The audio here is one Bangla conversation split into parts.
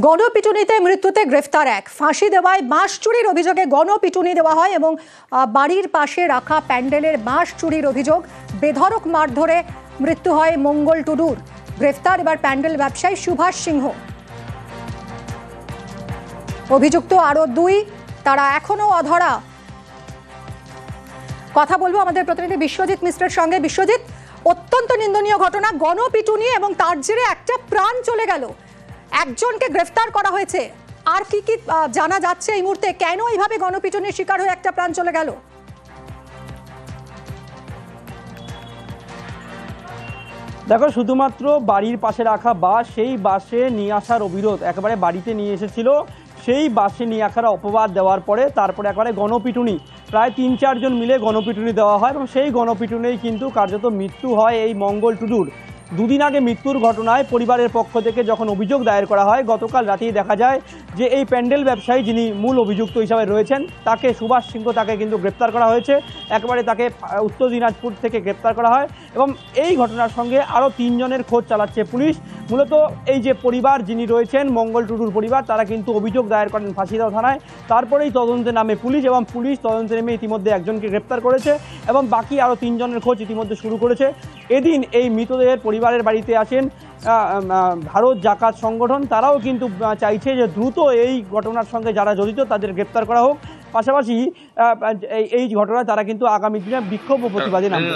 গণপিটুনিতে মৃত্যুতে গ্রেফতার এক, ফাঁসি দেওয়ায় বাঁশ চুরির অভিযোগে গণপিটুনি দেওয়া হয় এবং বাড়ির পাশে রাখা প্যান্ডেলের বাঁশ চুরির অভিযোগ, বেধড়ক মারধরে মৃত্যু হয় মঙ্গল টুডুর। গ্রেফতার এবার প্যান্ডেল ব্যবসায়ী সুভাষ সিংহ। অভিযুক্ত আরো দুই, তারা এখনো অধরা। কথা বলবো আমাদের প্রতিনিধি বিশ্বজিৎ মিশ্রের সঙ্গে। বিশ্বজিৎ, অত্যন্ত নিন্দনীয় ঘটনা, গণপিটুনি এবং তার জেরে একটা প্রাণ চলে গেল। একজনকে গ্রেফতার করা হয়েছে, আর কি কি জানা যাচ্ছে এই মুহূর্তে? কেন এইভাবে গণপিটুনির শিকার হয়ে একটা প্রাণ চলে গেল? দেখো, শুধুমাত্র বাড়ির পাশে রাখা বাস, সেই বাসে নিয়ে আসার অভিযোগ, একেবারে বাড়িতে নিয়ে এসেছিল, সেই বাসে নিয়ে আসার অপবাদ দেওয়ার পরে তারপরে একেবারে গণপিটুনি, প্রায় ৩-৪ জন মিলে গণপিটুনি দেওয়া হয় এবং সেই গণপিটুনিই কিন্তু কার্যত মৃত্যু হয় এই মঙ্গল টুডুর। দুদিন আগে মৃত্যুর ঘটনায় পরিবারের পক্ষ থেকে যখন অভিযোগ দায়ের করা হয়, গতকাল রাতেই দেখা যায় যে এই প্যান্ডেল ব্যবসায়ী যিনি মূল অভিযুক্ত হিসাবে রয়েছেন, তাকে সুভাষ সিংহ, তাকে কিন্তু গ্রেপ্তার করা হয়েছে। একেবারে তাকে উত্তর দিনাজপুর থেকে গ্রেপ্তার করা হয় এবং এই ঘটনার সঙ্গে আরও 3 জনের খোঁজ চালাচ্ছে পুলিশ। মূলত এই যে পরিবার যিনি রয়েছেন, মঙ্গল টুডুর পরিবার, তারা কিন্তু অভিযোগ দায়ের করেন ফাঁসিদহ থানায়। তারপরেই তদন্তে নামে পুলিশ এবং পুলিশ তদন্তে নেমে ইতিমধ্যে একজনকে গ্রেপ্তার করেছে এবং বাকি আরও 3 জনের খোঁজ ইতিমধ্যে শুরু করেছে। এদিন এই মৃতদেহের পরিবারের বাড়িতে আসেন ভারত জাকাত সংগঠন। তারাও কিন্তু চাইছে যে দ্রুত এই ঘটনার সঙ্গে যারা জড়িত তাদের গ্রেপ্তার করা হোক। পাশাপাশি এই ঘটনায় তারা কিন্তু আগামী দিনে বিক্ষোভ ও প্রতিবাদে নামবে।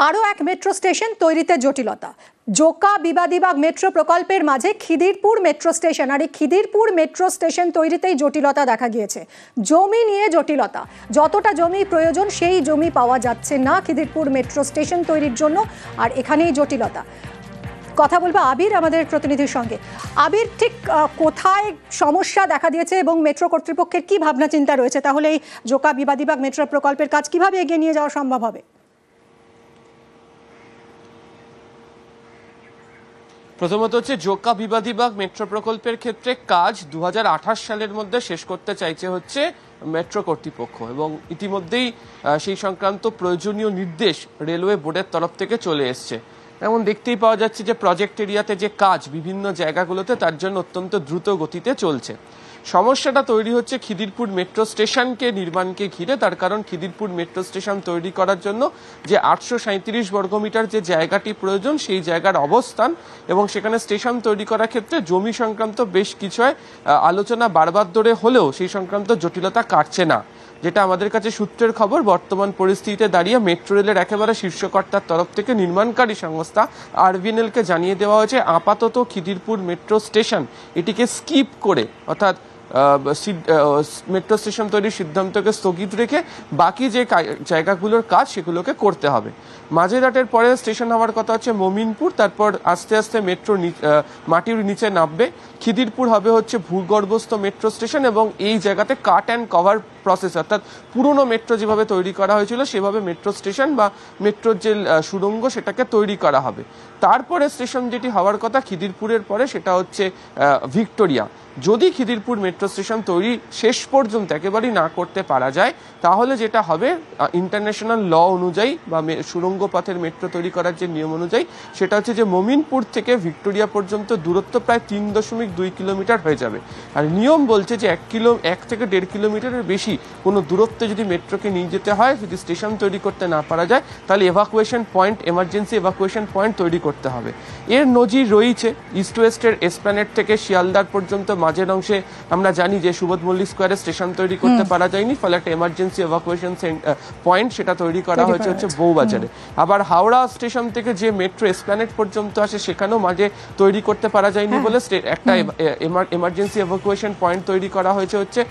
আরও এক মেট্রো স্টেশন তৈরিতে জটিলতা। জোকা বিবাদীবাগ মেট্রো প্রকল্পের মাঝে খিদিরপুর মেট্রো স্টেশন, আর এই খিদিরপুর মেট্রো স্টেশন তৈরিতেই জটিলতা দেখা গিয়েছে। জমি নিয়ে জটিলতা, যতটা জমি প্রয়োজন সেই জমি পাওয়া যাচ্ছে না খিদিরপুর মেট্রো স্টেশন তৈরির জন্য, আর এখানেই জটিলতা। কথা বলবো আবির আমাদের প্রতিনিধির সঙ্গে। আবির, ঠিক কোথায় সমস্যা দেখা দিয়েছে এবং মেট্রো কর্তৃপক্ষের কি ভাবনা চিন্তা রয়েছে? তাহলে এই জোকা বিবাদীবাগ মেট্রো প্রকল্পের কাজ কিভাবে এগিয়ে নিয়ে যাওয়া সম্ভব হবে? প্রথমত হচ্ছে জোকা বিবাদীবাগ মেট্রো প্রকল্পের ক্ষেত্রে কাজ 2028 সালের মধ্যে শেষ করতে চাইছে হচ্ছে মেট্রো কর্তৃপক্ষ এবং ইতিমধ্যেই সেই সংক্রান্ত প্রয়োজনীয় নির্দেশ রেলওয়ে বোর্ডের তরফ থেকে চলে এসছে। এমন দেখতেই পাওয়া যাচ্ছে যে প্রজেক্ট এরিয়াতে যে কাজ বিভিন্ন জায়গাগুলোতে, তার জন্য অত্যন্ত দ্রুত গতিতে চলছে। সমস্যাটা তৈরি হচ্ছে খিদিরপুর মেট্রো স্টেশনকে নির্মাণকে ঘিরে। তার কারণ খিদিরপুর মেট্রো স্টেশন তৈরি করার জন্য যে 837 বর্গমিটার যে জায়গাটি প্রয়োজন, সেই জায়গার অবস্থান এবং সেখানে স্টেশন তৈরি করার ক্ষেত্রে জমি সংক্রান্ত বেশ কিছু আলোচনা বারবার ধরে হলেও সেই সংক্রান্ত জটিলতা কাটছে না। যেটা আমাদের কাছে সূত্রের খবর, বর্তমান পরিস্থিতিতে দাঁড়িয়ে মেট্রো রেলের একেবারে শীর্ষকর্তার তরফ থেকে নির্মাণকারী সংস্থা আরভিএনএলকে জানিয়ে দেওয়া হয়েছে আপাতত খিদিরপুর মেট্রো স্টেশন এটিকে স্কিপ করে, অর্থাৎ মেট্রো স্টেশন তৈরির সিদ্ধান্তকে স্থগিত রেখে বাকি যে জায়গাগুলোর কাজ সেগুলোকে করতে হবে। মাঝেরহাটের পরে স্টেশন হওয়ার কথা হচ্ছে মমিনপুর, তারপর আস্তে আস্তে মেট্রো মাটির নিচে নামবে। খিদিরপুর হবে হচ্ছে ভূগর্ভস্থ মেট্রো স্টেশন এবং এই জায়গাতে কাট অ্যান্ড কভার প্রসেস, অর্থাৎ পুরনো মেট্রো যেভাবে তৈরি করা হয়েছিল সেভাবে মেট্রো স্টেশন বা মেট্রোর যে সুড়ঙ্গ সেটাকে তৈরি করা হবে। তারপরে স্টেশন যেটি হওয়ার কথা খিদিরপুরের পরে, সেটা হচ্ছে ভিক্টোরিয়া। যদি খিদিরপুর মেট্রো স্টেশন তৈরি শেষ পর্যন্ত একেবারেই না করতে পারা যায়, তাহলে যেটা হবে ইন্টারন্যাশনাল ল অনুযায়ী বা সুড়ঙ্গ পথের মেট্রো তৈরি করার যে নিয়ম অনুযায়ী, সেটা হচ্ছে যে মমিনপুর থেকে ভিক্টোরিয়া পর্যন্ত দূরত্ব প্রায় 3.2 কিলোমিটার হয়ে যাবে। আর নিয়ম বলছে যে 1 থেকে 1.5 কিলোমিটারের বেশি কোনো দূরত্বে যদি মেট্রোকে নিয়ে যেতে হয়, যদি স্টেশন তৈরি করতে না পারা যায়, তাহলে evacuation point, emergency evacuation point তৈরি করতে হবে। এর নজির রয়েছে ইস্ট ওয়েস্টের এসপ্ল্যানেড থেকে শিয়ালদার পর্যন্ত মাঝের অংশে আমরা জানি যে সুবোধ মল্লিক স্কোয়ারে স্টেশন তৈরি করতে পারা যায়নি, ফলে একটা এমার্জেন্সি এভাকুয়েশন পয়েন্ট সেটা তৈরি করা হয়েছে হচ্ছে বউবাজারে। আবার হাওড়া স্টেশন থেকে যে মেট্রো এসপ্ল্যানেড পর্যন্ত আসে সেখানেও মাঝে তৈরি করতে পারা যায়নি বলে একটা এমার্জেন্সি এভাকুয়েশন পয়েন্ট তৈরি করা হয়েছে হচ্ছে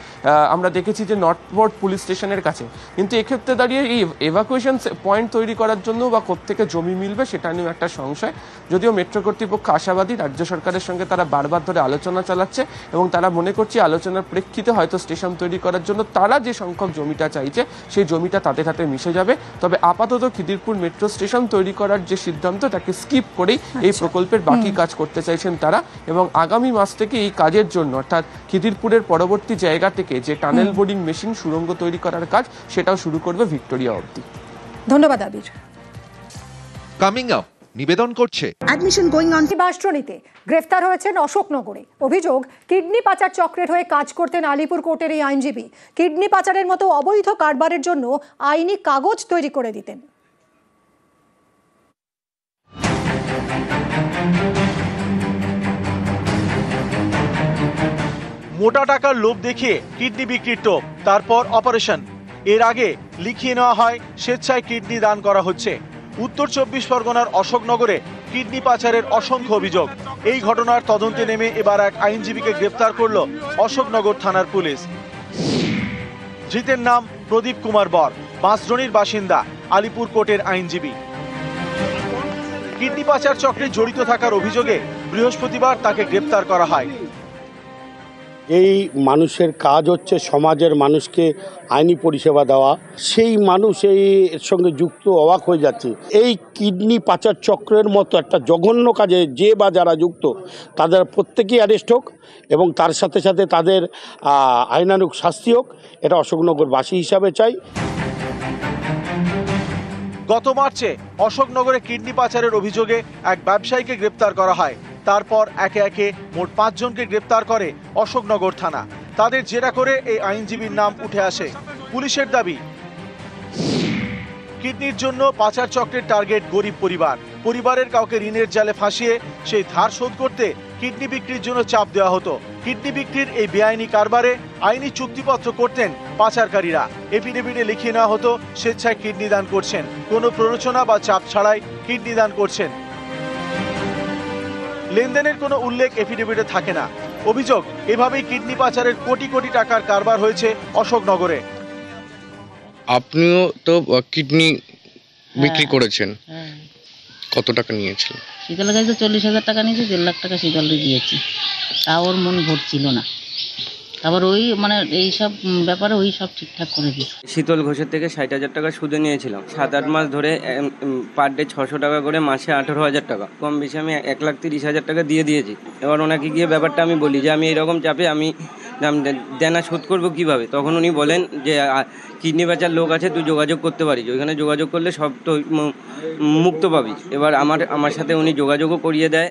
আমরা দেখেছি যে নর্থপোর্ট পুলিশ স্টেশনের কাছে। কিন্তু এক্ষেত্রে দাঁড়িয়ে এই এভাকুয়েশন পয়েন্ট তৈরি করার জন্য বা কোত্থেকে জমি মিলবে সেটা নিয়েও একটা সংশয়। যদিও মেট্রো কর্তৃপক্ষ আশাবাদী, রাজ্য সরকারের সঙ্গে তারা বারবার ধরে আলোচনা চালাচ্ছে এবং তারা মনে করছে আলোচনার প্রেক্ষিতে হয়তো স্টেশন তৈরি করার জন্য তারা যে সংখ্যক জমিটা চাইছে সেই জমিটা তাদের হাতে মিশে যাবে। তবে আপাতত খিদিরপুর মেট্রো স্টেশন তৈরি করার যে সিদ্ধান্ত, তাকে স্কিপ করেই এই প্রকল্পের বাকি কাজ করতে চাইছেন তারা এবং আগামী মাস থেকে এই কাজের জন্য, অর্থাৎ খিদিরপুরের পরবর্তী জায়গা থেকে যে টানেল বোর্ডিং মেশিন সুড়ঙ্গ তৈরি করার কাজ, সেটাও শুরু করবে ভিক্টোরিয়া অবধি। ধন্যবাদ আবির। কামিং আপ নিবেদন করছে অ্যাডমিশন গোয়িং অন। বাসট্রনীতে গ্রেফতার হয়েছেন অশোকনগরে। অভিযোগ, কিডনি পাচার চক্রের হয়ে কাজ করতেন আলিপুর কোর্টের এই আইনজীবী। কিডনি পাচারের মতো অবৈধ কারবারের জন্য আইনি কাগজ তৈরি করে দিতেন। মোটা টাকার লোভ দেখিয়ে কিডনি বিক্রির টোপ, তারপর অপারেশন। এর আগে লিখিয়ে নেওয়া হয় স্বেচ্ছায় কিডনি দান করা হচ্ছে। উত্তর 24 পরগনার অশোকনগরে কিডনি পাচারের অসংখ্য অভিযোগ। এই ঘটনার তদন্তে নেমে এবার এক আইনজীবীকে গ্রেফতার করল অশোকনগর থানার পুলিশ। ধৃতের নাম প্রদীপ কুমার বর, বাঁশড্রোনির বাসিন্দা, আলিপুর কোর্টের আইনজীবী। কিডনি পাচার চক্রে জড়িত থাকার অভিযোগে বৃহস্পতিবার তাকে গ্রেফতার করা হয়। এই মানুষের কাজ হচ্ছে সমাজের মানুষকে আইনি পরিষেবা দেওয়া। সেই মানুষ এর সঙ্গে যুক্ত, অবাক হয়ে যাচ্ছে। এই কিডনি পাচার চক্রের মতো একটা জঘন্য কাজে যে বা যারা যুক্ত তাদের প্রত্যেকেই অ্যারেস্ট হোক এবং তার সাথে সাথে তাদের আইনানুগ শাস্তি হোক, এটা অশোকনগরবাসী হিসাবে চাই। গত মার্চে অশোকনগরে কিডনি পাচারের অভিযোগে এক ব্যবসায়ীকে গ্রেপ্তার করা হয়। তারপর একে একে মোট 5 জনকে গ্রেপ্তার করে অশোকনগর থানা। তাদের জেরা করে এই আইনজীবীর নাম উঠে আসে। পুলিশের দাবি, কিডনির জন্য পাচার চক্রের টার্গেট গরিব পরিবার। পরিবারের কাউকে ঋণের জালে ফাঁসিয়ে সেই ধার শোধ করতে কিডনি বিক্রির জন্য চাপ দেওয়া হতো। কিডনি বিক্রির এই বেআইনি কারবারে আইনি চুক্তিপত্র করতেন পাচারকারীরা। এফিডেভিটে লিখিয়ে নেওয়া হতো স্বেচ্ছায় কিডনি দান করছেন, কোনো প্ররোচনা বা চাপ ছাড়াই কিডনি দান করছেন। লেনদেনের কোনো উল্লেখ এফিডেভিটে থাকে না। অভিযোগ, এভাবেই কিডনি পাচারের কোটি কোটি টাকার কারবার হয়েছে অশোকনগরে। আপনিও তো কিডনি বিক্রি করেছেন, কত টাকা নিয়েছিলেন? শীতলের কাছে 40,000 টাকা নিয়েছি, 1.5 লাখ টাকা শীতলকে দিয়েছি। তা ওর মন ভরছিল না। আবার ওই এইসব ব্যাপারে ওই সব ঠিকঠাক করে দিয়েছে। শীতল ঘোষের থেকে 60,000 টাকা সুদে নিয়েছিলাম। 7-8 মাস ধরে পার ডে 600 টাকা করে, মাসে 18,000 টাকা। কম বেশি আমি 1,30,000 টাকা দিয়ে দিয়েছি। এবার ওনাকে গিয়ে ব্যাপারটা আমি বলি যে আমি এইরকম চাপে আমি দেনা শোধ করবো কিভাবে। তখন উনি বলেন যে কিডনি বেচার লোক আছে, তুই যোগাযোগ করতে পারিস, ওইখানে যোগাযোগ করলে সব তো মুক্ত পাবি। এবার আমার সাথে উনি যোগাযোগও করিয়ে দেয়।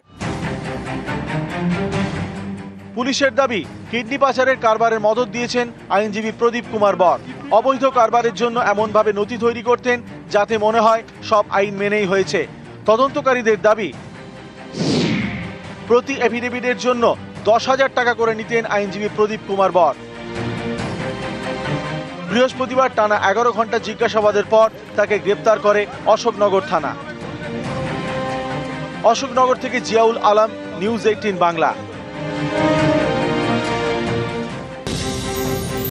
পুলিশের দাবি, কিডনি পাচারের কারবারের মদত দিয়েছেন আইনজীবী প্রদীপ কুমার বর। অবৈধ কারবারের জন্য এমনভাবে নথি তৈরি করতেন যাতে মনে হয় সব আইন মেনেই হয়েছে। তদন্তকারীদের দাবি, প্রতি এফিডেভিটের জন্য 10,000 টাকা করে নিতেন আইনজীবী প্রদীপ কুমার বর। বৃহস্পতিবার টানা 11 ঘন্টা জিজ্ঞাসাবাদের পর তাকে গ্রেপ্তার করে অশোকনগর থানা। অশোকনগর থেকে জিয়াউল আলম, নিউজ 18 বাংলা।